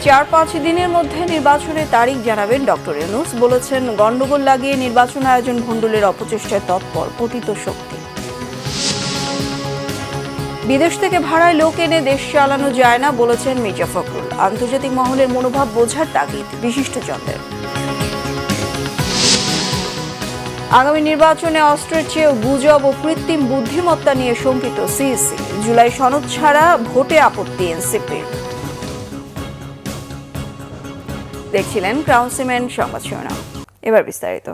4-5 দিনের মধ্যে নির্বাচনের তারিখ জানাবেন ডক্টর ইউনূস। বলেছেন, গন্ডগোল লাগিয়ে নির্বাচন আয়োজন ভণ্ডুলের অপচেষ্টায় তৎপর পতিত শক্তি। বিদেশ থেকে ভাড়ায় লোক এনে দেশ চালানো যায় না বলেছেন মির্জা ফখরুল। আন্তর্জাতিক মহলের মনোভাব বোঝার তাগিদ বিশিষ্টজনদের। আগামী নির্বাচনে অস্ত্রের চেয়েও গুজব ও কৃত্রিম বুদ্ধিমত্তা নিয়ে শঙ্কিত সিইসি। জুলাই সনদ ছাড়া ভোটে আপত্তি এনসিপির। দেখছিলেন ক্রাউন সিমেন্ট সংবাদ শিরোনাম। এবার বিস্তারিত।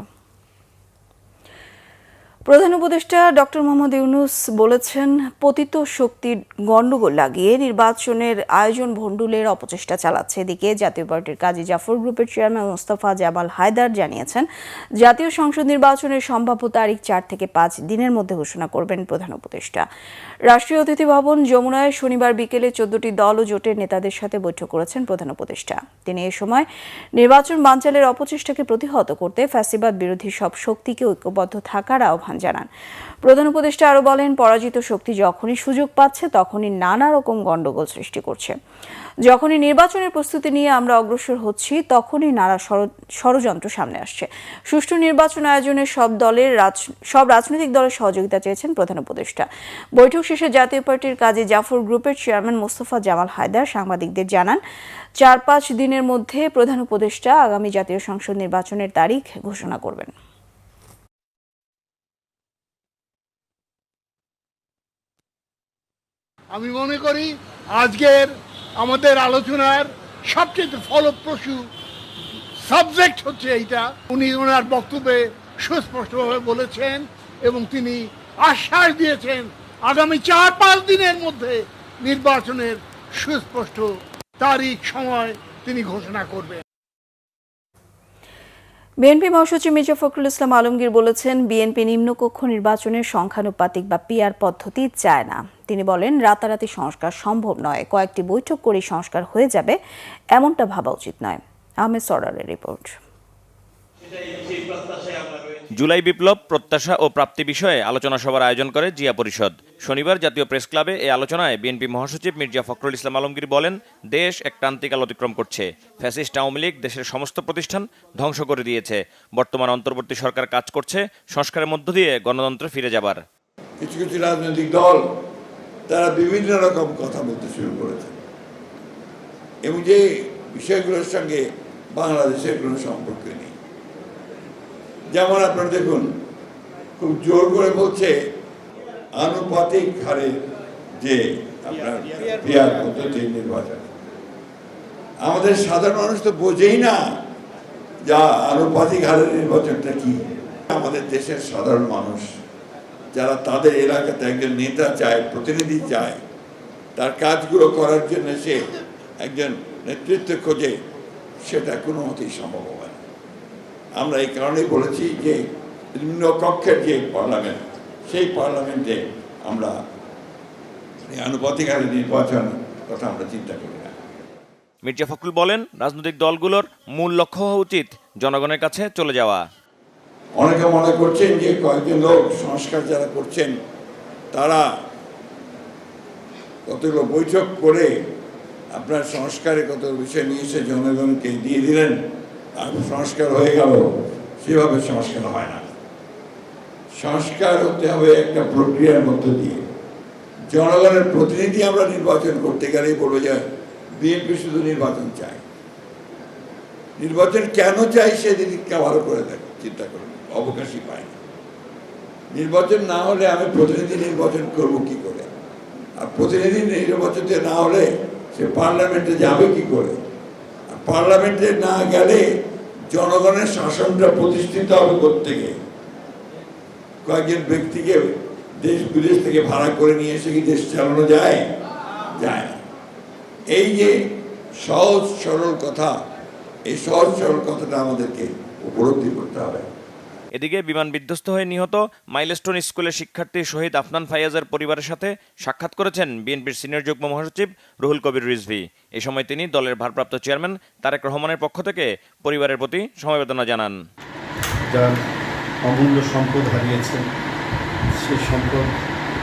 প্রধান উপদেষ্টা ডক্টর মোহাম্মদ ইউনূস বলেছেন, পতিত শক্তির গন্ডগোল লাগিয়ে নির্বাচনের আয়োজন ভণ্ডুলের অপচেষ্টা চালাচ্ছে। এদিকে জাতীয় পার্টির কাজী জাফর গ্রুপের চেয়ারম্যান মোস্তফা জামাল হায়দার জানিয়েছেন, জাতীয় সংসদ নির্বাচনের সম্ভাব্য তারিখ 4 থেকে 5 দিনের মধ্যে ঘোষণা করবেন প্রধান উপদেষ্টা। রাষ্ট্রীয় অতিথি ভবন যমুনায় শনিবার বিকেলে 14টি দল ও জোটের নেতাদের সাথে বৈঠক করেছেন প্রধান উপদেষ্টা। তিনি এ সময় নির্বাচন বানচালের অপচেষ্টাকে প্রতিহত করতে ফ্যাসিবাদ বিরোধী সব শক্তিকে ঐক্যবদ্ধ থাকার আহ্বান জানান। প্রধান উপদেষ্টা আরও বলেন, পরাজিত শক্তি যখনই সুযোগ পাচ্ছে তখনই নানা রকম গন্ডগোল সৃষ্টি করছে। যখনই নির্বাচনের প্রস্তুতি নিয়ে আমরা অগ্রসর হচ্ছি তখনই নানা ষড়যন্ত্র সামনে আসছে। সুষ্ঠু নির্বাচন আয়োজনে সব রাজনৈতিক দলের সহযোগিতা চেয়েছেন প্রধান উপদেষ্টা। বৈঠক শেষে জাতীয় পার্টির কাজী জাফর গ্রুপের চেয়ারম্যান মোস্তফা জামাল হায়দার সাংবাদিকদের জানান, 4-5 দিনের মধ্যে প্রধান উপদেষ্টা আগামী জাতীয় সংসদ নির্বাচনের তারিখ ঘোষণা করবেন। আমি মনে করি আজকের আমাদের আলোচনার সবচেয়ে ফলপ্রসূ সাবজেক্ট হচ্ছে এইটা। উনি ওনার বক্তব্যে সুস্পষ্টভাবে বলেছেন এবং তিনি আশ্বাস দিয়েছেন আগামী 4-5 দিনের মধ্যে নির্বাচনের সুস্পষ্ট তারিখ সময় তিনি ঘোষণা করবেন। বিএনপি মহাসচিব মির্জা ফখরুল ইসলাম আলমগীর বলেছেন, বিএনপি নিম্নকক্ষ নির্বাচনের সংখ্যানুপাতিক বা পিআর পদ্ধতি চায় না। তিনি বলেন, রাতারাতি সংস্কার সম্ভব নয়, কয়েকটি বৈঠক করে সংস্কার হয়ে যাবে এমনটা ভাবা উচিত নয়। আহমেদ সরারের রিপোর্ট। জুলাই বিপ্লব, প্রত্যাশা ও প্রাপ্তি বিষয়ে আলোচনা সভার আয়োজন করে জিয়া পরিষদ। শনিবার জাতীয় প্রেস ক্লাবে এই আলোচনায় বিএনপি মহাসচিব মির্জা ফখরুল ইসলাম আলমগীর বলেন, দেশ এক ক্রান্তিকাল অতিক্রম করছে। ফ্যাসিস্ট আওয়ামী লীগ দেশের সমস্ত প্রতিষ্ঠান ধ্বংস করে দিয়েছে। বর্তমান অন্তর্বর্তী সরকার কাজ করছে সংস্কারের মধ্য দিয়ে গণতন্ত্রে ফিরে যাবার। কিছু কিছু রাজনৈতিক দল তারা বিভিন্ন রকম কথা বলতে শুরু করেছে এবং যে বিষয়গুলোর সঙ্গে বাংলাদেশের কোনো সম্পর্ক নেই। যেমন আপনারা দেখুন, খুব জোর করে বলছে আনুপাতিক হারে যে আপনার পিআর পদ্ধতি নির্বাচন। আমাদের সাধারণ মানুষ তো বোঝেই না যা আনুপাতিক হারের নির্বাচনটা কি। আমাদের দেশের সাধারণ মানুষ যারা তাদের এলাকাতে একজন নেতা চায়, প্রতিনিধি চায়, তার কাজগুলো করার জন্য সে একজন নেতৃত্ব খোঁজে, সেটা কোনো মতেই সম্ভব হয় না। আমরা এই কারণেই বলেছি যে নিম্নকক্ষের যে পার্লামেন্ট, সেই পার্লামেন্টে আমরা আনুপাতিক হারে নির্বাচন কথা আমরা চিন্তা করি না। মির্জা ফখরুল বলেন, রাজনৈতিক দলগুলোর মূল লক্ষ্য হওয়া উচিত জনগণের কাছে চলে যাওয়া। অনেকে মনে করছেন যে কয়েকজন লোক সংস্কার যারা করছেন তারা কতগুলো বৈঠক করে আপনার সংস্কারের কত বিষয় নিয়ে এসে জনগণকে দিয়ে দিলেন আর সংস্কার হয়ে গেল। সেভাবে সংস্কার হয় না। সংস্কার হতে হবে একটা প্রক্রিয়ার মধ্য দিয়ে। জনগণের প্রতিনিধি আমরা নির্বাচন করতে গেলেই বলবো যে বিএনপি শুধু নির্বাচন চায়। নির্বাচন কেন চাই সেদিকটা ভালো করে চিন্তা করুন, অবকাশই পায় না। নির্বাচন না হলে আমি প্রতিনিধি নির্বাচন করব কি করে? আর প্রতিনিধি নির্বাচনে না হলে সে পার্লামেন্টে যাবে কি করে? আর পার্লামেন্টে না গেলে জনগণের শাসনটা প্রতিষ্ঠিত হবে কোত্থেকে? কয়েকজন ব্যক্তিকে দেশ বিদেশ থেকে ভাড়া করে নিয়ে এসে কি দেশ চালানো যায়? যায় না। এই যে সহজ সরল কথা, এই সহজ সরল কথাটা আমাদেরকে উপলব্ধি করতে হবে। এদিকে বিমান বিধ্বস্ত হয়ে নিহত মাইলস্টোন স্কুলের শিক্ষার্থী শহীদ আফনান ফাইয়াজের পরিবারের সাথে সাক্ষাৎ করেছেন বিএনপির সিনিয়র যুগ্ম মহাসচিব রুহুল কবির রিজভী। এই সময় তিনি দলের ভারপ্রাপ্ত চেয়ারম্যান তারেক রহমানের পক্ষ থেকে পরিবারের প্রতি সমবেদনা জানান। যারা অমূল্য সম্পদ হারিয়েছেন, সেই সম্পদ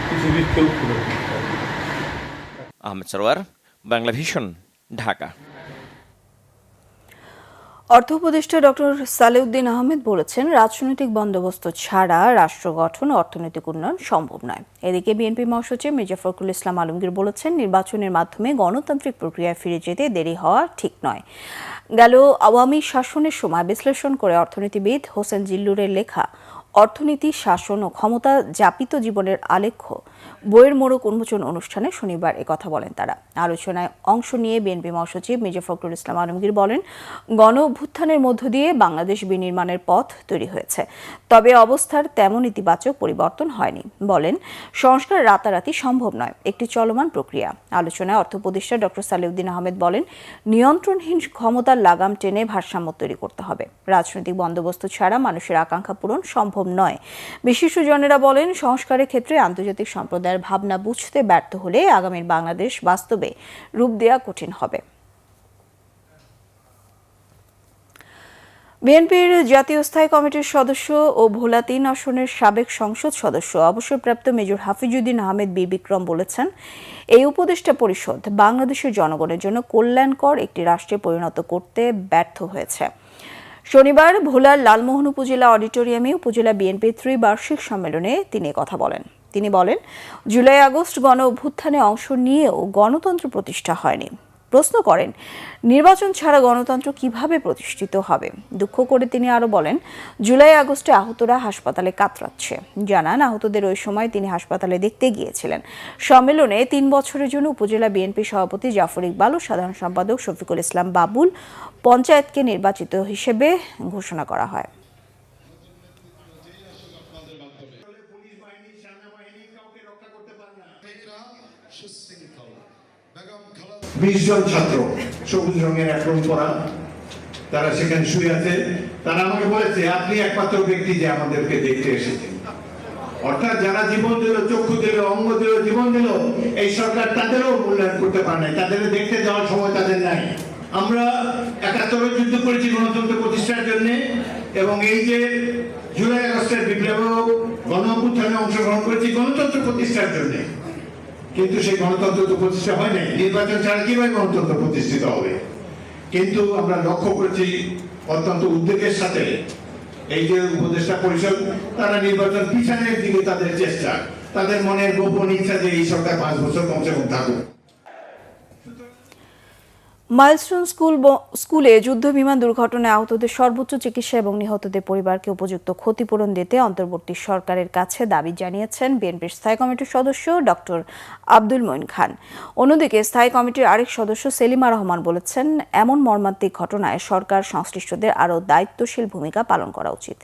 পৃথিবীর কেউ ফেরত দিতে পারবে না। আহমেদ সরওয়ার, বাংলা ভিশন, ঢাকা। অর্থ উপদেষ্টা ডক্টর সালেউদ্দিন আহমেদ বলেছেন, রাজনৈতিক বন্দোবস্ত ছাড়া রাষ্ট্র গঠন ও অর্থনৈতিক উন্নয়ন সম্ভব নয়। এদিকে বিএনপি মহাসচিব মির্জা ফখরুল ইসলাম আলমগীর বলেছেন, নির্বাচনের মাধ্যমে গণতান্ত্রিক প্রক্রিয়ায় ফিরে যেতে দেরি হওয়া ঠিক নয়। গেল আওয়ামী শাসনের সময় বিশ্লেষণ করে অর্থনীতিবিদ হোসেন জিল্লুরের লেখা অর্থনীতি, শাসন ও ক্ষমতা যাপিত জীবনের আলেখ্য বইয়ের মোড়ক উন্মোচন অনুষ্ঠানে শনিবার একথা বলেন তারা। আলোচনায় অংশ নিয়ে বিএনপি মহাসচিব মির্জা ফখরুল ইসলাম আলমগীর বলেন, গণ অভ্যুত্থানের মধ্য দিয়ে বাংলাদেশ বিনির্মাণের পথ তৈরি হয়েছে, তবে অবস্থার তেমন ইতিবাচক পরিবর্তন হয়নি। বলেন, সংস্কার রাতারাতি সম্ভব নয়, একটি চলমান প্রক্রিয়া। আলোচনায় অর্থ উপদেষ্টা ডক্টর সালেউদ্দিন আহমেদ বলেন, নিয়ন্ত্রণহীন ক্ষমতার লাগাম টেনে ভারসাম্য তৈরি করতে হবে। রাজনৈতিক বন্দোবস্ত ছাড়া মানুষের আকাঙ্ক্ষা পূরণ সম্ভব নয়। বিশিষ্টজনেরা বলেন, সংস্কারের ক্ষেত্রে আন্তর্জাতিক সম্প্রদায়ের ভাবনা বুঝতে ব্যর্থ হলে আগামীর বাংলাদেশ বাস্তবে রূপ দেওয়া কঠিন হবে। বিএনপির জাতীয় স্থায়ী কমিটির সদস্য ও ভোলা ৩ আসনের সাবেক সংসদ সদস্য অবসরপ্রাপ্ত মেজর হাফিজউদ্দিন আহমেদ বীর বিক্রম বলেছেন, এই উপদেষ্টা পরিষদ বাংলাদেশের জনগণের জন্য কল্যাণকর একটি রাষ্ট্রে পরিণত করতে ব্যর্থ হয়েছে। শনিবার ভোলার লালমোহন উপজেলা অডিটোরিয়ামে উপজেলা বিএনপির ত্রিবার্ষিক সম্মেলনে তিনি কথা বলেন। তিনি বলেন, জুলাই আগস্ট গণ অভ্যুত্থানে অংশ নিয়েও গণতন্ত্র প্রতিষ্ঠা হয়নি। প্রশ্ন করেন, নির্বাচন ছাড়া গণতন্ত্র কিভাবে প্রতিষ্ঠিত হবে? দুঃখ করে তিনি আরও বলেন, জুলাই আগস্টে আহতরা হাসপাতালে কাতরাচ্ছে। জানান, আহতদের ওই সময় তিনি হাসপাতালে দেখতে গিয়েছিলেন। সম্মেলনে ৩ বছরের জন্য উপজেলা বিএনপি সভাপতি জাফর ইকবাল ও সাধারণ সম্পাদক শফিকুল ইসলাম বাবুল পঞ্চায়েতকে নির্বাচিত হিসেবে ঘোষণা করা হয়। 20 জন ছাত্র সবুজ রঙের অ্যাপ্রন পরা, তারা সেখানে শুয়ে আছে। তারা আমাকে বলেছে, আপনি একমাত্র ব্যক্তি যে আমাদেরকে দেখতে এসেছেন। অর্থাৎ যারা জীবন দিল, চক্ষু দিল, অঙ্গ দিল, জীবন দিল, এই সরকার তাদেরও মূল্যায়ন করতে পারে নাই, তাদের দেখতে যাওয়ার সময় তাদের নাই। আমরা 71 যুদ্ধ করেছি গণতন্ত্র প্রতিষ্ঠার জন্য, এবং এই যে জুলাই আগস্টের বিপ্লব গণ অভ্যুত্থানে অংশগ্রহণ করেছি গণতন্ত্র প্রতিষ্ঠার জন্য। কিন্তু সেই গণতন্ত্র তো প্রতিষ্ঠা হয় নাই। নির্বাচন ছাড়া কিভাবে গণতন্ত্র প্রতিষ্ঠিত হবে? কিন্তু আমরা লক্ষ্য করেছি অত্যন্ত উদ্বেগের সাথে এই যে উপদেষ্টা পরিষদ, তারা নির্বাচন পিছানোর দিকে তাদের চেষ্টা, তাদের মনের গোপন ইচ্ছা যে এই সরকার 5 বছর কমসে কম থাকুক। মাইলস্টোন স্কুলে যুদ্ধ বিমান দুর্ঘটনায় আহতদের সর্বোচ্চ চিকিৎসা এবং নিহতদের পরিবারকে উপযুক্ত ক্ষতিপূরণ দিতে অন্তর্বর্তী সরকারের কাছে দাবি জানিয়েছেন বিএনপির স্থায়ী কমিটির সদস্য ডক্টর আব্দুল মঈন খান। অন্যদিকে স্থায়ী কমিটির আরেক সদস্য সেলিমা রহমান বলেছেন, এমন মর্মান্তিক ঘটনায় সরকার সংশ্লিষ্টদের আরও দায়িত্বশীল ভূমিকা পালন করা উচিত।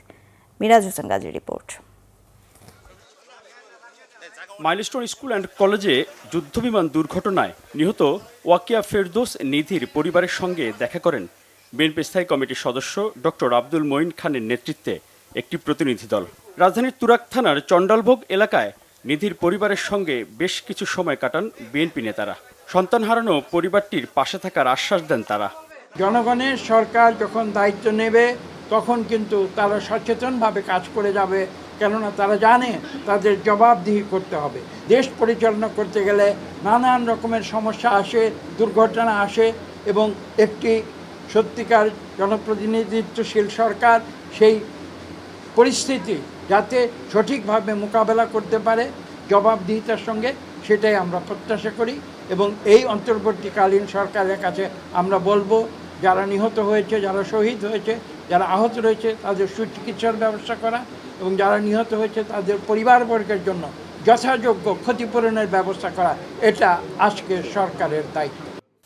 মিরাজ হোসেন গাজীর রিপোর্ট। মাইলস্টোন স্কুল অ্যান্ড কলেজে যুদ্ধবিমান দুর্ঘটনায় নিহত ওয়াকিয়া ফেরদৌস নিধির পরিবারের সঙ্গে দেখা করেন বিএনপি স্থায়ী কমিটির সদস্য ডক্টর আব্দুল মঈন খানের নেতৃত্বে একটি প্রতিনিধি দল। রাজধানীর তুরাগ থানার চণ্ডালভোগ এলাকায় নিধির পরিবারের সঙ্গে বেশ কিছু সময় কাটান বিএনপি নেতারা। সন্তান হারানো পরিবারটির পাশে থাকার আশ্বাস দেন তারা। জনগণের সরকার যখন দায়িত্ব নেবে তখন কিন্তু তারা সচেতনভাবে কাজ করে যাবে, কেননা তারা জানে তাদের জবাবদিহি করতে হবে। দেশ পরিচালনা করতে গেলে নানান রকমের সমস্যা আসে, দুর্ঘটনা আসে, এবং একটি সত্যিকার জনপ্রতিনিধিত্বশীল সরকার সেই পরিস্থিতি যাতে সঠিকভাবে মোকাবেলা করতে পারে জবাবদিহিতার সঙ্গে, সেটাই আমরা প্রত্যাশা করি। এবং এই অন্তর্বর্তীকালীন সরকারের কাছে আমরা বলবো, যারা নিহত হয়েছে, যারা শহীদ হয়েছে, যারা আহত রয়েছে, তাদের সুচিকিৎসার ব্যবস্থা করা, এবং যারা নিহত হয়েছে তাদের পরিবারবর্গের জন্য যথাযোগ্য ক্ষতিপূরণের ব্যবস্থা করা, এটা আজকের সরকারের দায়িত্ব।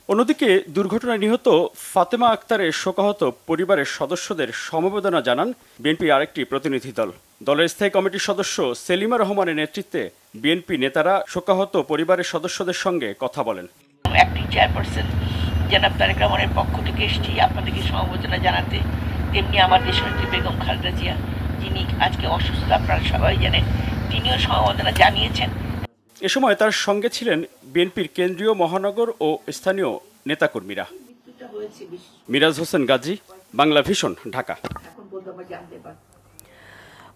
অন্যদিকে দুর্ঘটনায় নিহত ফাতেমা আক্তারের শোকাহত পরিবারের সদস্যদের সমবেদনা জানান বিএনপির আরেকটি প্রতিনিধি দল। দলের স্থায়ী কমিটির সদস্য সেলিমা রহমানের নেতৃত্বে বিএনপি নেতারা শোকাহত পরিবারের সদস্যদের সঙ্গে কথা বলেন। অ্যাক্টিং চেয়ারপারসন জনাব তারেক রহমানের পক্ষ থেকে এসেছি আপনাদেরকে সমবেদনা জানাতে। তেমনি আমার দেশনেত্রী বেগম খালেদা জিয়া, যিনি আজকে অসুস্থ, আপনারা সবাই জানেন, তিনিও সমবেদনা জানিয়েছেন। এ সময় তার সঙ্গে ছিলেন বিএনপির কেন্দ্রীয়, মহানগর ও স্থানীয় নেতাকর্মীরা। মিরাজ হোসেন গাজী, বাংলা ভিশন, ঢাকা।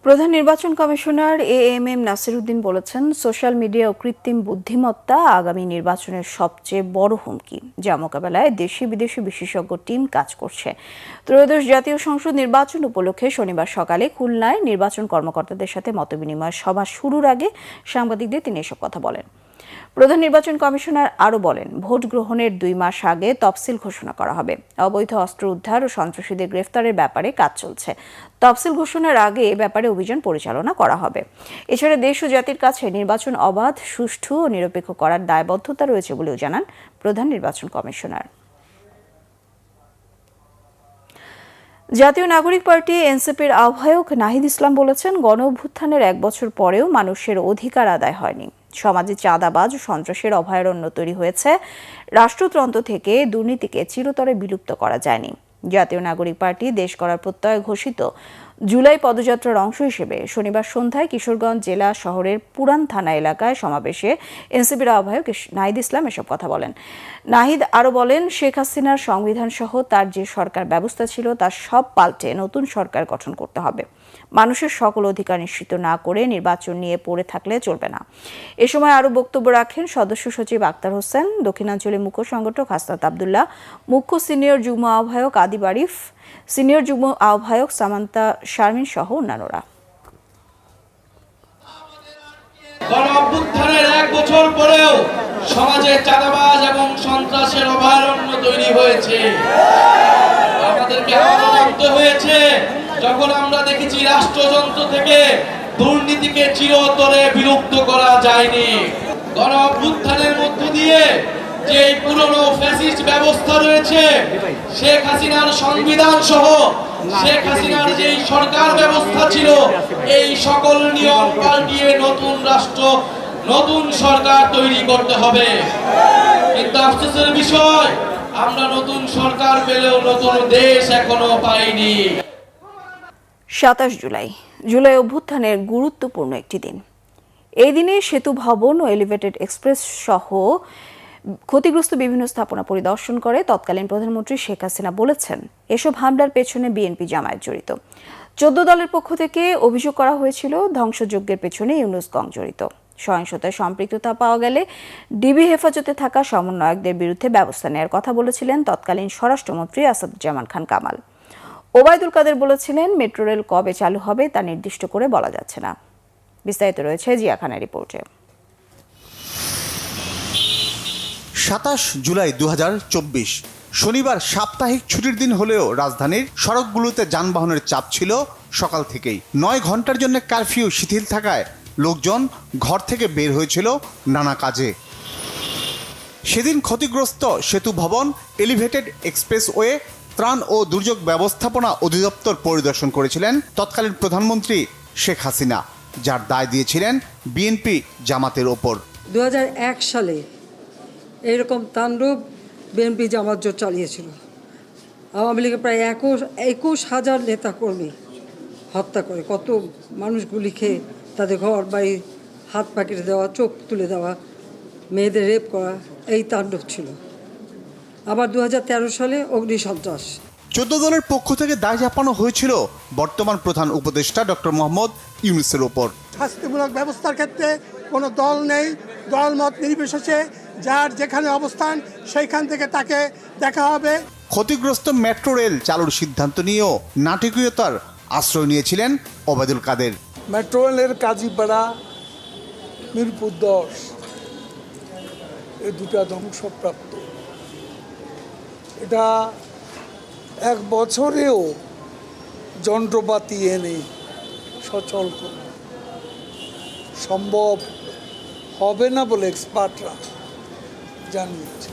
প্রধান নির্বাচন কমিশনার AMM নাসির উদ্দিন বলেছেন, সোশ্যাল মিডিয়া ও কৃত্রিম বুদ্ধিমত্তা আগামী নির্বাচনের সবচেয়ে বড় হুমকি, যা মোকাবেলায় দেশি বিদেশি বিশেষজ্ঞ টিম কাজ করছে। ত্রয়োদশ জাতীয় সংসদ নির্বাচন উপলক্ষে শনিবার সকালে খুলনায় নির্বাচন কর্মকর্তাদের সাথে মতবিনিময় সভা শুরুর আগে সাংবাদিকদের তিনি এসব কথা বলেন। প্রধান নির্বাচন কমিশনার আরও বলেন, ভোট গ্রহণের 2 মাস আগে তফসিল ঘোষণা করা হবে। অবৈধ অস্ত্র উদ্ধার ও সন্ত্রাসীদের গ্রেফতারের ব্যাপারে কাজ চলছে। তফসিল ঘোষণার আগে এ ব্যাপারে অভিযান পরিচালনা করা হবে। এছাড়া দেশ ও জাতির কাছে নির্বাচন অবাধ, সুষ্ঠু ও নিরপেক্ষ করার দায়বদ্ধতা রয়েছে বলেও জানান প্রধান নির্বাচন কমিশনার। জাতীয় নাগরিক পার্টি এনসিপির আহ্বায়ক নাহিদ ইসলাম বলেছেন, গণ-অভ্যুত্থানের 1 বছর পরেও মানুষের অধিকার আদায় হয়নি। সমাজে চাঁদাবাজ ও সন্ত্রাসের অভয়ারণ্য তৈরি হয়েছে। রাষ্ট্রযন্ত্র থেকে দুর্নীতিকে চিরতরে বিলুপ্ত করা যায়নি। জাতীয় নাগরিক পার্টি দেশ গড়ার প্রত্যয় ঘোষিত জুলাই পদযাত্রার অংশ হিসেবে শনিবার সন্ধ্যায় কিশোরগঞ্জ জেলা শহরের পুরান থানা এলাকায় সমাবেশে এনসিপির আহ্বায়ক নাহিদ ইসলাম এসব কথা বলেন। নাহিদ আরও বলেন, শেখ হাসিনার সংবিধান সহ তার যে সরকার ব্যবস্থা ছিল তার সব পাল্টে নতুন সরকার গঠন করতে হবে। মানুষের সকল অধিকার নিশ্চিত না করে নির্বাচন নিয়ে পড়ে থাকলে চলবে না। এ সময় আরও বক্তব্য রাখেন সদস্য সচিব আক্তার হোসেন, দক্ষিণাঞ্চলের মুখ্য সংগঠক হাসনাত আবদুল্লাহ, মুখ্য সিনিয়র যুগ্ম আহ্বায়ক আদিব আরিফ, সিনিয়র যুগ্ম আহ্বায়ক সামান্তা শারমিন সহ অন্যান্যরা। গণ-অভ্যুত্থানের 1 বছর পরেও সমাজে চাঁদাবাজ এবং সন্ত্রাসের অভয়ারণ্য তৈরি হয়েছে। আমাদেরকে আরো জানতে হয়েছে যখন আমরা দেখেছি রাষ্ট্রযন্ত্র থেকে দুর্নীতিকে চিরতরে বিলুপ্ত করা যায়নি। গণ-অভ্যুত্থানের মধ্য দিয়ে যে পুরনো ফ্যাসিস্ট ব্যবস্থা রয়েছে, শেখ হাসিনার সংবিধান সহ শেখ হাসিনার যে সরকার ব্যবস্থা ছিল, এই সকল নিয়ম পাল্টিয়ে নতুন রাষ্ট্র, নতুন সরকার তৈরি করতে হবে। কিন্তু আফসোসের বিষয়, আমরা নতুন সরকার পেলেও নতুন দেশ এখনো পাইনি। 27 জুলাই অভ্যুত্থানের গুরুত্বপূর্ণ একটি দিন। এই দিনে সেতু ভবন ও এলিভেটেড এক্সপ্রেস সহ ক্ষতিগ্রস্ত বিভিন্ন স্থাপনা পরিদর্শন করে তৎকালীন প্রধানমন্ত্রী শেখ হাসিনা বলেছেন, এসব হামলার পেছনে বিএনপি জামায়াত জড়িত। 14 দলের পক্ষ থেকে অভিযোগ করা হয়েছিল ধ্বংসযজ্ঞের পেছনে ইউনূস গং জড়িত। সহিংসতায় সম্পৃক্ততা পাওয়া গেলে ডিবি হেফাজতে থাকা সমন্বয়কদের বিরুদ্ধে ব্যবস্থা নেওয়ার কথা বলেছিলেন তৎকালীন স্বরাষ্ট্রমন্ত্রী আসাদুজ্জামান খান কামাল। ওবায়দুল কাদের বলেছিলেন, মেট্রো রেল কবে চালু হবে তা নির্দিষ্ট করে বলা যাচ্ছে না। বিস্তারিত রয়েছে জিয়া খানের রিপোর্টে। 27 জুলাই 2024 শনিবার সাপ্তাহিক ছুটির দিন হলেও রাজধানীর সড়কগুলোতে যানবাহনের চাপ ছিল সকাল থেকেই। 9 ঘন্টার জন্য কারফিউ শিথিল থাকায় লোকজন ঘর থেকে বের হয়েছিল নানা কাজে। সেদিন ক্ষতিগ্রস্ত সেতু ভবন, এলিভেটেড এক্সপ্রেসওয়ে, ত্রাণ ও দুর্যোগ ব্যবস্থাপনা অধিদপ্তর পরিদর্শন করেছিলেন তৎকালীন প্রধানমন্ত্রী শেখ হাসিনা, যার দায় দিয়েছিলেন বিএনপি জামাতের ওপর। 2001 সালে এইরকম তাণ্ডব বিএনপি জামাত জোট চালিয়েছিল। আওয়ামী লীগের প্রায় 21,000 নেতাকর্মী হত্যা করে, কত মানুষ গুলি খেয়ে তাদের ঘর বাড়ি হাত পা কেটে দেওয়া, চোখ তুলে দেওয়া, মেয়েদের রেপ করা, এই তাণ্ডব ছিল। আবার 2013 সালে অগ্নিসন্ত্রাস। 14 দলের পক্ষ থেকে দায় চাপানো হয়েছিল বর্তমান প্রধান উপদেষ্টা ডক্টর মোহাম্মদ ইউনূসের ওপর। শাস্তিমূলক ব্যবস্থার ক্ষেত্রে কোনো দল নেই, দলমত নির্বিশেষে যার যেখানে অবস্থান সেইখান থেকে তাকে দেখা হবে। ক্ষতিগ্রস্ত মেট্রো রেল চালুর সিদ্ধান্ত নিয়েও নাটকীয়তার আশ্রয় নিয়েছিলেন ওবায়দুল কাদের। মেট্রো রেলের কাজীপাড়া, মিরপুর 10 এই দুটা ধ্বংসপ্রাপ্ত। এটা 1 বছরেও যন্ত্রপাতি এনে সচল করা সম্ভব হবে না বলে এক্সপার্টরা জানিয়েছে।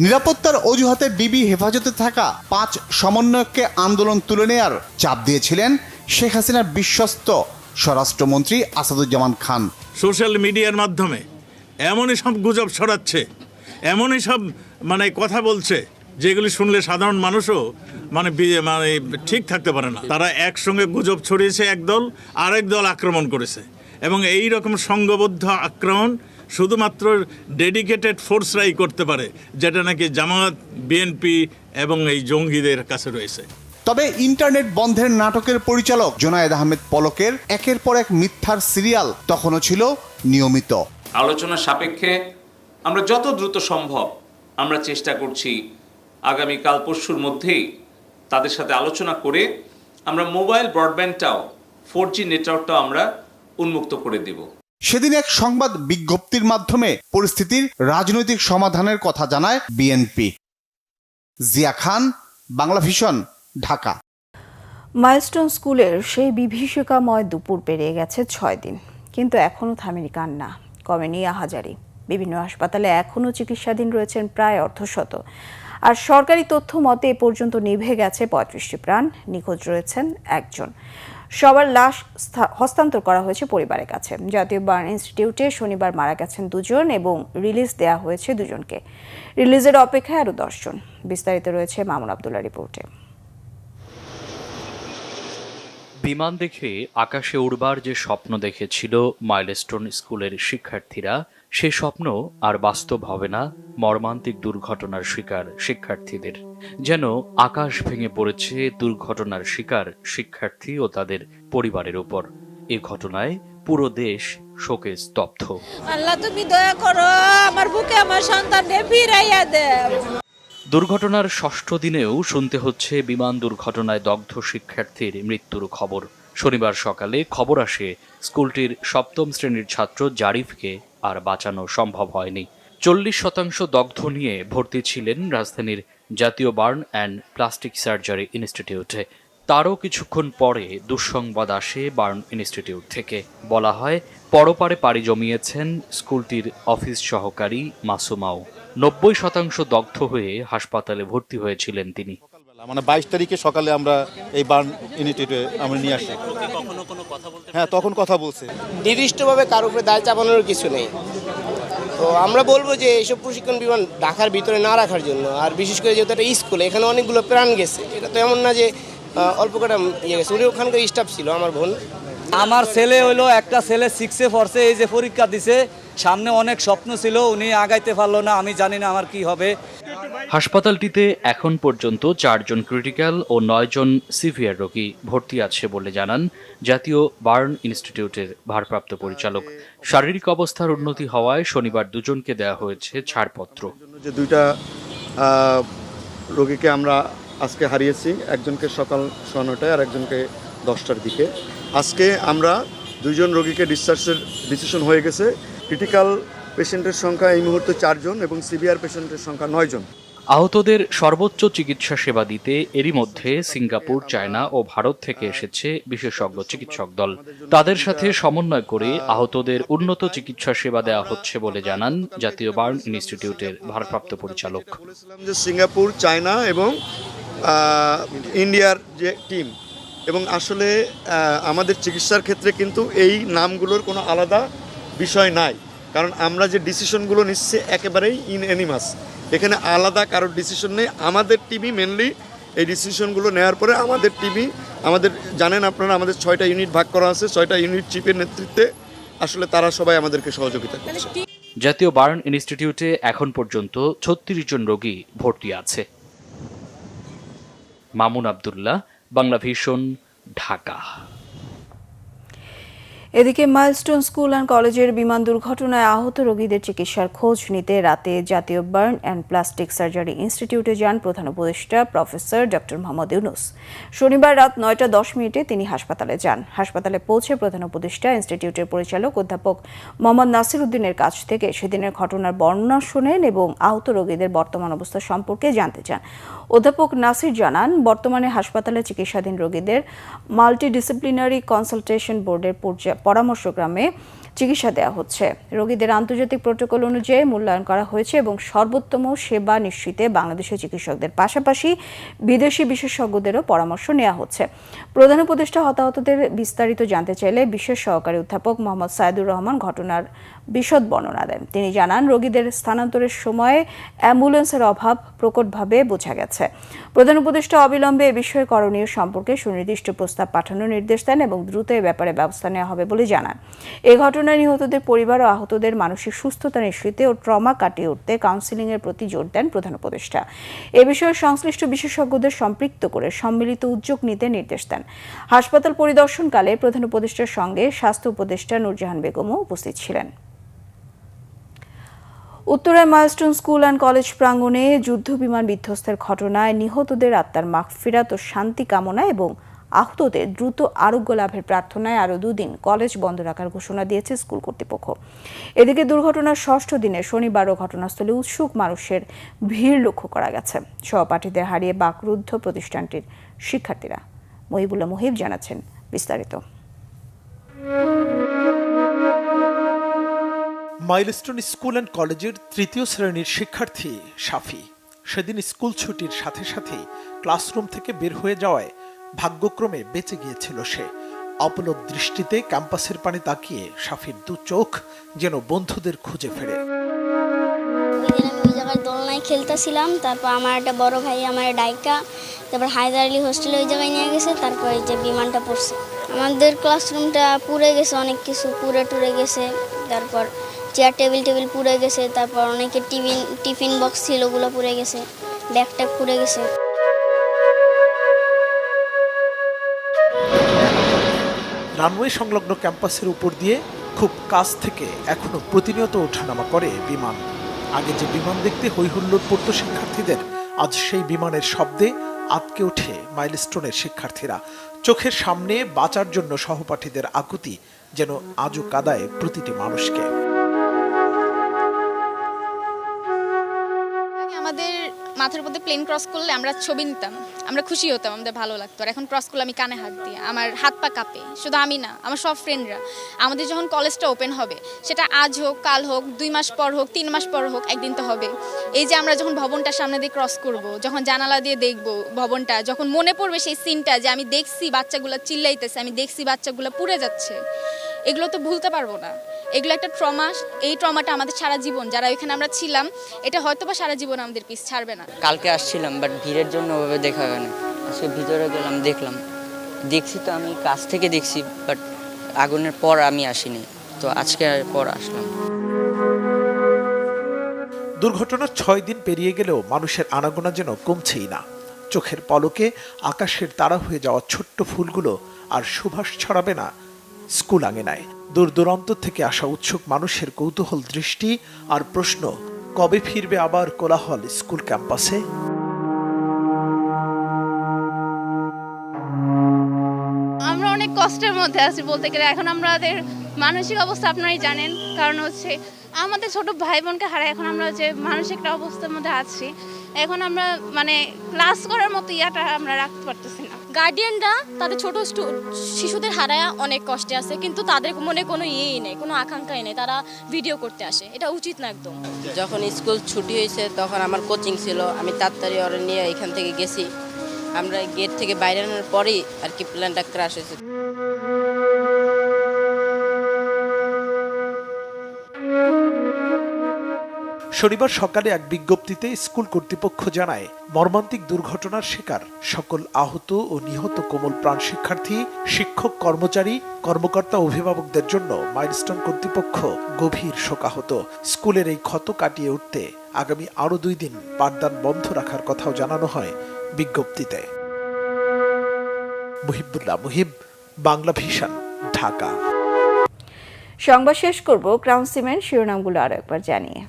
নিরাপত্তার অজুহাতে ডিবি হেফাজতে থাকা 5 সমন্বয়ককে আন্দোলন তুলে নেয়ার চাপ দিয়েছিলেন শেখ হাসিনার বিশ্বস্ত স্বরাষ্ট্রমন্ত্রী আসাদুজ্জামান খান। সোশ্যাল মিডিয়ার মাধ্যমে এমনই সব গুজব ছড়াচ্ছে, এমনই সব কথা বলছে যেগুলি শুনলে সাধারণ মানুষও ঠিক থাকতে পারে না। তারা একসঙ্গে গুজব ছড়িয়েছে একদল, আরেক দল আক্রমণ করেছে, এবং এই রকম সংঘবদ্ধ আক্রমণ শুধুমাত্র ডেডিকেটেড ফোর্সরাই করতে পারে, যেটা নাকি জামাত, বিএনপি এবং এই জঙ্গিদের কাছে রয়েছে। তবে ইন্টারনেট বন্ধের নাটকের পরিচালক জোনায়েদ আহমেদ পলকের একের পর এক মিথ্যার সিরিয়াল তখনও ছিল নিয়মিত। আলোচনা সাপেক্ষে আমরা যত দ্রুত সম্ভব আমরা চেষ্টা করছি আগামীকাল পরশুর মধ্যেই তাদের সাথে আলোচনা করে আমরা মোবাইল ব্রডব্যান্ডটাও 4G নেটওয়ার্কটাও আমরা উন্মুক্ত করে দেব। সেদিন এক সংবাদ বিজ্ঞপ্তির মাধ্যমে পরিস্থিতির রাজনৈতিক সমাধানের কথা জানায় বিএনপি। জিয়া খান, বাংলা ভিশন, ঢাকা। মাইলস্টোন স্কুলের সেই বিভীষিকাময় দুপুর পেরিয়ে গেছে 6 দিন, কিন্তু এখনও থামেনি কান্না, কমেনি আহাজারি। বিভিন্ন হাসপাতালে এখনও চিকিৎসাধীন রয়েছেন প্রায় অর্ধশত। আর সরকারি তথ্য মতে এ পর্যন্ত নিভে গেছে 35টি প্রাণ, নিখোঁজ রয়েছেন একজন। সবার লাশ হস্তান্তর করা হয়েছে পরিবারের কাছে। জাতীয় বার্ন ইনস্টিটিউটে শনিবার মারা গেছেন 2 জন এবং রিলিজ দেয়া হয়েছে 2 জনকে। রিলিজের অপেক্ষায় আরও 10 জন। বিস্তারিত রয়েছে মামুন আব্দুল্লাহ রিপোর্টে। বিমান দেখে আকাশে উড়বার যে স্বপ্ন দেখেছিল মাইলস্টোন স্কুলের শিক্ষার্থীরা, সে স্বপ্ন আর বাস্তব হবে না মর্মান্তিক দুর্ঘটনার শিকার শিক্ষার্থীদের। যেন আকাশ ভেঙে পড়েছে দুর্ঘটনার শিকার শিক্ষার্থী ও তাদের পরিবারের উপর। এ ঘটনায় পুরো দেশ শোকে স্তব্ধ। আল্লাহ তুমি দয়া করো, আমার বুকে আমার সন্তানকে ফিরাইয়া দাও। দুর্ঘটনার 6ষ্ঠ দিনেও শুনতে হচ্ছে বিমান দুর্ঘটনায় দগ্ধ শিক্ষার্থীর মৃত্যুর খবর। শনিবার সকালে খবর আসে স্কুলটির 7ম শ্রেণীর ছাত্র জারিফকে আর বাঁচানো সম্ভব হয়নি। 40% দগ্ধ নিয়ে ভর্তি ছিলেন রাজধানীর জাতীয় বার্ন অ্যান্ড প্লাস্টিক সার্জারি ইনস্টিটিউটে। তারও কিছুক্ষণ পরে দুঃসংবাদ আসে বার্ন ইনস্টিটিউট থেকে। বলা হয় পরপারে পাড়ি জমিয়েছেন স্কুলটির অফিস সহকারী মাসুমাও। 90% দগ্ধ হয়ে হাসপাতালে ভর্তি হয়েছিলেন তিনি। মানে 22 তারিখে সকালে আমরা এই বার্ন ইউনিটে আমরা নিয়ে আসি। হ্যাঁ, তখন কথা বলছে। নির্দিষ্টভাবে কারোর উপরে দায় চাপানোর কিছু নেই। তো আমরা বলবো যে এইসব প্রশিক্ষণ বিমান ঢাকার ভিতরে না রাখার জন্য, আর বিশেষ করে যেহেতু একটা স্কুল, এখানে অনেকগুলো প্রাণ গেছে। এটা তো এমন না যে অল্প কটা ইয়ে গেছে। উনি ওখানকার স্টাফ ছিল, আমার বোন। আমার ছেলে হইলো একটা ছেলে 6-এ পড়ছে, এই যে পরীক্ষা দিছে, সামনে অনেক স্বপ্ন ছিল, উনি আগাইতে পারলো না। আমি জানি না আমার কি হবে। হাসপাতালটিতে এখন পর্যন্ত 4 জন ক্রিটিক্যাল ও 9 জন সিভিয়ার রোগী ভর্তি আছে বলে জানান জাতীয় বার্ন ইনস্টিটিউটের ভারপ্রাপ্ত পরিচালক। শারীরিক অবস্থার উন্নতি হওয়ায় শনিবার 2 জনকে দেওয়া হয়েছে ছাড়পত্র। যে 2টা রোগীকে আমরা আজকে হারিয়েছি, একজনকে সকাল 9:30 আর একজনকে 10টার দিকে। আজকে আমরা 2 জন রোগীকে ডিসচার্জের ডিসিশন হয়ে গেছে। ক্রিটিক্যাল পেশেন্টের সংখ্যা এই মুহূর্তে 4 জন এবং সিভিয়ার পেশেন্টের সংখ্যা 9 জন। আহতদের সর্বোচ্চ চিকিৎসা সেবা দিতে এরই মধ্যে সিঙ্গাপুর, চায়না ও ভারত থেকে এসেছে বিশেষজ্ঞ চিকিৎসক দল। তাদের সাথে সমন্বয় করে আহতদের উন্নত চিকিৎসা সেবা দেওয়া হচ্ছে বলে জানান জাতীয় বার্ন ইনস্টিটিউটের ভারপ্রাপ্ত পরিচালক। বলেছিলাম যে সিঙ্গাপুর, চায়না এবং ইন্ডিয়ার যে টিম, এবং আসলে আমাদের চিকিৎসার ক্ষেত্রে কিন্তু এই নামগুলোর কোনো আলাদা বিষয় নাই, কারণ আমরা যে ডিসিশনগুলো নিচ্ছি একেবারেই ইন এনিমাস। এখানে আলাদা কারোর ডিসিশন নেই। আমাদের টিমই মেনলি এই ডিসিশনগুলো নেওয়ার পরে আমাদের জানেন আপনারা, আমাদের 6টা ইউনিট ভাগ করা আছে। 6টা ইউনিট চিফের নেতৃত্বে আসলে তারা সবাই আমাদেরকে সহযোগিতা করছে। জাতীয় বার্ন ইনস্টিটিউটে এখন পর্যন্ত 36 জন রোগী ভর্তি আছে। মামুন আব্দুল্লাহ, বাংলা ভিশন, ঢাকা। এদিকে মাইলস্টোন স্কুল অ্যান্ড কলেজের বিমান দুর্ঘটনায় আহত রোগীদের চিকিৎসার খোঁজ নিতে রাতে জাতীয় বার্ন অ্যান্ড প্লাস্টিক সার্জারি ইনস্টিটিউটে যান প্রধান উপদেষ্টা প্রফেসর ডক্টর মোহাম্মদ ইউনূস। শনিবার রাত 9:10 তিনি হাসপাতালে যান। হাসপাতালে পৌঁছে প্রধান উপদেষ্টা ইনস্টিটিউটের পরিচালক অধ্যাপক মোহাম্মদ নাসির উদ্দিনের কাছ থেকে সেদিনের ঘটনার বর্ণনা শোনেন এবং আহত রোগীদের বর্তমান অবস্থা সম্পর্কে জানতে চান। অধ্যাপক নাসির জানান, বর্তমানে হাসপাতালে চিকিৎসাধীন রোগীদের মাল্টিডিসিপ্লিনারি কনসালটেশন বোর্ডের পরামর্শক্রমে চিকিৎসা দেওয়া হচ্ছে। রোগীদের আন্তর্জাতিক প্রোটোকল অনুযায়ী মূল্যায়ন করা হয়েছে এবং সর্বোত্তম সেবা নিশ্চিতে বাংলাদেশের চিকিৎসকদের পাশাপাশি বিদেশি বিশেষজ্ঞদেরও পরামর্শ নেওয়া হচ্ছে। প্রধান উপদেষ্টা হতাহতদের বিস্তারিত জানতে চাইলে বিশেষ সহকারী অধ্যাপক মোহাম্মদ সাইদুর রহমান ঘটনার বিশদ বর্ণনা দেন। তিনি জানান, রোগীদের স্থানান্তরের সময়ে অ্যাম্বুলেন্সের অভাব প্রকটভাবে বোঝা গেছে। প্রধান উপদেষ্টা অবিলম্বে এ বিষয়ে করণীয় সম্পর্কে সুনির্দিষ্ট প্রস্তাব পাঠানোর নির্দেশ দেন এবং দ্রুত এ ব্যাপারে ব্যবস্থা নেওয়া হবে বলে জানান। এই ঘটনায় দুর্ঘটনায় নিহতদের পরিবার ও আহতদের মানসিক সুস্থতা নিশ্চিতে ও ট্রমা কাটিয়ে উঠতে কাউন্সেলিংয়ের প্রতি জোর দেন প্রধান উপদেষ্টা। এ বিষয়ে সংশ্লিষ্ট বিশেষজ্ঞদের সম্পৃক্ত করে সম্মিলিত উদ্যোগ নিতে নির্দেশ দেন। হাসপাতাল পরিদর্শনকালে প্রধান উপদেষ্টার সঙ্গে স্বাস্থ্য উপদেষ্টা নূরজাহান বেগমও উপস্থিত ছিলেন। উত্তরায় মাইলস্টোন স্কুল অ্যান্ড কলেজ প্রাঙ্গণে যুদ্ধ বিমান বিধ্বস্তের ঘটনায় নিহতদের আত্মার মাগফিরাত ও শান্তি কামনা এবং আহতদের দ্রুত আরোগ্য লাভের প্রার্থনায় আরও 2 দিন কলেজ বন্ধ রাখার ঘোষণা দিয়েছে স্কুল কর্তৃপক্ষ। এদিকে দুর্ঘটনার 6ষ্ঠ দিনে শনিবারও ঘটনাস্থলে উৎসুক মানুষের ভিড় লক্ষ্য করা গেছে। সহপাঠীদের হারিয়ে বাকরুদ্ধ প্রতিষ্ঠানটির শিক্ষার্থীরা। মহিবুল্লাহ মুহিব জানাচ্ছেন বিস্তারিত। মাইলস্টোন স্কুল অ্যান্ড কলেজের 3য় শ্রেণীর শিক্ষার্থী শাফি সেদিন স্কুল ছুটির সাথে সাথেই ক্লাসরুম থেকে বের হয়ে যাওয়ায় ভাগ্যক্রমে বেঁচে গিয়েছিল সে। অপলক দৃষ্টিতে ক্যাম্পাসের পানে তাকিয়ে শাফির 2 চোখ যেন বন্ধুদের খুঁজে ফেরে। ওই জায়গায় দোলনায় খেলতেছিলাম, তারপর আমার একটা বড় ভাই আমার ডাইকা, তারপর হায়দার আলী হোস্টেলে ওই জায়গায় নিয়ে গেছে, তারপর এই যে বিমানটা পড়ছে। আমাদের ক্লাসরুমটা পুড়ে গেছে, অনেক কিছু পুড়ে টুড়ে গেছে, তারপর চেয়ার টেবিল পুড়ে গেছে, তারপর অনেকে টিফিন বক্স ছিল ওগুলো পুড়ে গেছে, ব্যাগটা পুড়ে গেছে। রানওয়ে সংলগ্ন ক্যাম্পাসের উপর দিয়ে খুব কাছ থেকে এখনো প্রতিনিয়ত ওঠানামা করে বিমান। আগে যে বিমান দেখতে হইহুল্লোড় পড়তো শিক্ষার্থীদের, আজ সেই বিমানের শব্দে আটকে ওঠে মাইলস্টোনের শিক্ষার্থীরা। চোখের সামনে বাঁচার জন্য সহপাঠীদের আকুতি যেন আজও কাঁদায় প্রতিটি মানুষকে। আমাদের মাথার মধ্যে প্লেন ক্রস করলে আমরা ছবি নিতাম, আমরা খুশি হতাম, আমাদের ভালো লাগতো। আর এখন ক্রস করলে আমি কানে হাত দিয়ে আমার হাত পা কাঁপে। শুধু আমি না, আমার সব ফ্রেন্ডরা। আমাদের যখন কলেজটা ওপেন হবে, সেটা আজ হোক, কাল হোক, 2 মাস পর হোক, 3 মাস পর হোক, একদিন তো হবে। এই যে আমরা যখন ভবনটার সামনে দিয়ে ক্রস করব, যখন জানালা দিয়ে দেখব ভবনটা, যখন মনে পড়বে সেই সিনটা যে আমি দেখছি বাচ্চাগুলো চিল্লাইতেছে, আমি দেখছি বাচ্চাগুলো পুড়ে যাচ্ছে, এগুলো তো ভুলতে পারবো না। এগুলো একটা ট্রমা। এই ট্রমাটা আমাদের সারা জীবন, যারা ওইখানে আমরা ছিলাম, এটা হয়তো বা সারা জীবন আমাদের পিছ ছাড়বে না। কালকে আসছিলাম, বাট ভিড়ের জন্য ওভাবে দেখা হয় না। আজকে ভিতরে গেলাম, দেখছি তো আমি কাছ থেকে দেখছি, বাট আগুনের পর আমি আসিনি, তো আজকে পর আসলাম। দুর্ঘটনার 6 দিন পেরিয়ে গেলেও মানুষের আনাগোনা যেন কমছেই না। চোখের পলকে আকাশের তারা হয়ে যাওয়া ছোট্ট ফুলগুলো আর সুবাস ছড়াবে না স্কুল আঙিনায়। দূর দূরান্ত থেকে আসা উৎসুক মানুষের কৌতূহল দৃষ্টি আর প্রশ্ন, কবে ফিরবে আবার কোলাহল স্কুল ক্যাম্পাসে? আমরা অনেক কষ্টের মধ্যে আছি বলতে গেলে। এখন আমাদের মানসিক অবস্থা আপনারাই জানেন, কারণ হচ্ছে আমাদের ছোট ভাই বোনকে হারায় এখন আমরা যে মানসিক একটা অবস্থার মধ্যে আছি, এখন আমরা মানে ক্লাস করার মতো ইয়াটা আমরা রাখতে পারতেছি না। গার্ডিয়ানরা তাদের ছোট শিশুদের হারায় অনেক কষ্টে আছে, কিন্তু তাদের মনে কোনো ইয়েই নেই, কোনো আকাঙ্ক্ষাই নেই, তারা ভিডিও করতে আসে। এটা উচিত না একদম। যখন স্কুল ছুটি হয়েছে তখন আমার কোচিং ছিল, আমি তাড়াতাড়ি ওরা নিয়ে এখান থেকে গেছি। আমরা গেট থেকে বাইরে আনার পরেই আর কি প্ল্যানটা ক্র্যাশ হয়েছে। শনিবার সকালে এক বিজ্ঞপ্তিতে স্কুল কর্তৃপক্ষ জানায়, মর্মান্তিক দুর্ঘটনার শিকার সকল আহত ও নিহত কোমল প্রাণ শিক্ষার্থী, শিক্ষক, কর্মচারী, কর্মকর্তা, অভিভাবকদের জন্য মাইলস্টোন কর্তৃপক্ষ গভীর শোকাহত। স্কুলের এই ক্ষত কাটিয়ে উঠতে আগামী আরও 2 দিন পাঠদান বন্ধ রাখার কথাও জানানো হয় বিজ্ঞপ্তিতে। মুহিবুল্লাহ মুহিব, বাংলা ভিশন, ঢাকা। সংবাদ শেষ করব ক্রাউন সিমেন্ট শিরোনামগুলো আরো একবার জানিয়ে।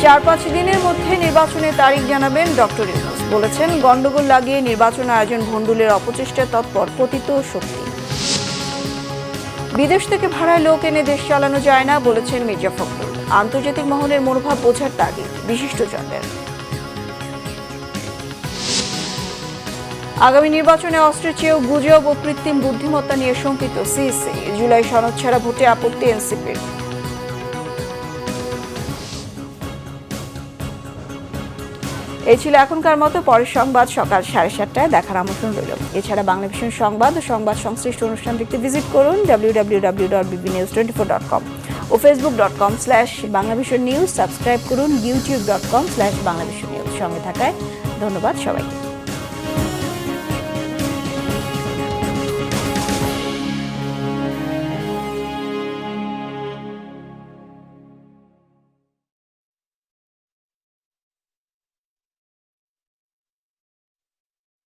4-5 দিনের মধ্যে নির্বাচনের তারিখ জানাবেন ডক্টর ইউনূস। বলেছেন, গন্ডগোল লাগিয়ে নির্বাচন আয়োজন ভণ্ডুলের অপচেষ্টা তৎপর পতিত শক্তি। বিদেশ থেকে ভাড়ায় লোক এনে দেশ চালানো যায় না, বলেছেন মির্জা ফখরুল। আন্তর্জাতিক মহলের মনোভাব বোঝার তাগিদ বিশিষ্টজনদের। আগামী নির্বাচনে অস্ত্রের চেয়েও গুজব ও কৃত্রিম বুদ্ধিমত্তা নিয়ে শঙ্কিত সিইসি। জুলাই সনদ ছাড়া ভোটে আপত্তি এনসিপির। এই ছিল এখনকার মতো। পরের সংবাদ সকাল 7:30টায় দেখার আমন্ত্রণ রইল। এছাড়া বাংলা ভিশন সংবাদ ও সংবাদ সংশ্লিষ্ট অনুষ্ঠান দেখতে ভিজিট করুন www.bbnews24.com ও facebook.com/banglavisionnews। সাবস্ক্রাইব করুন youtube.com/banglavisionnews। সঙ্গে থাকায় ধন্যবাদ সবাইকে।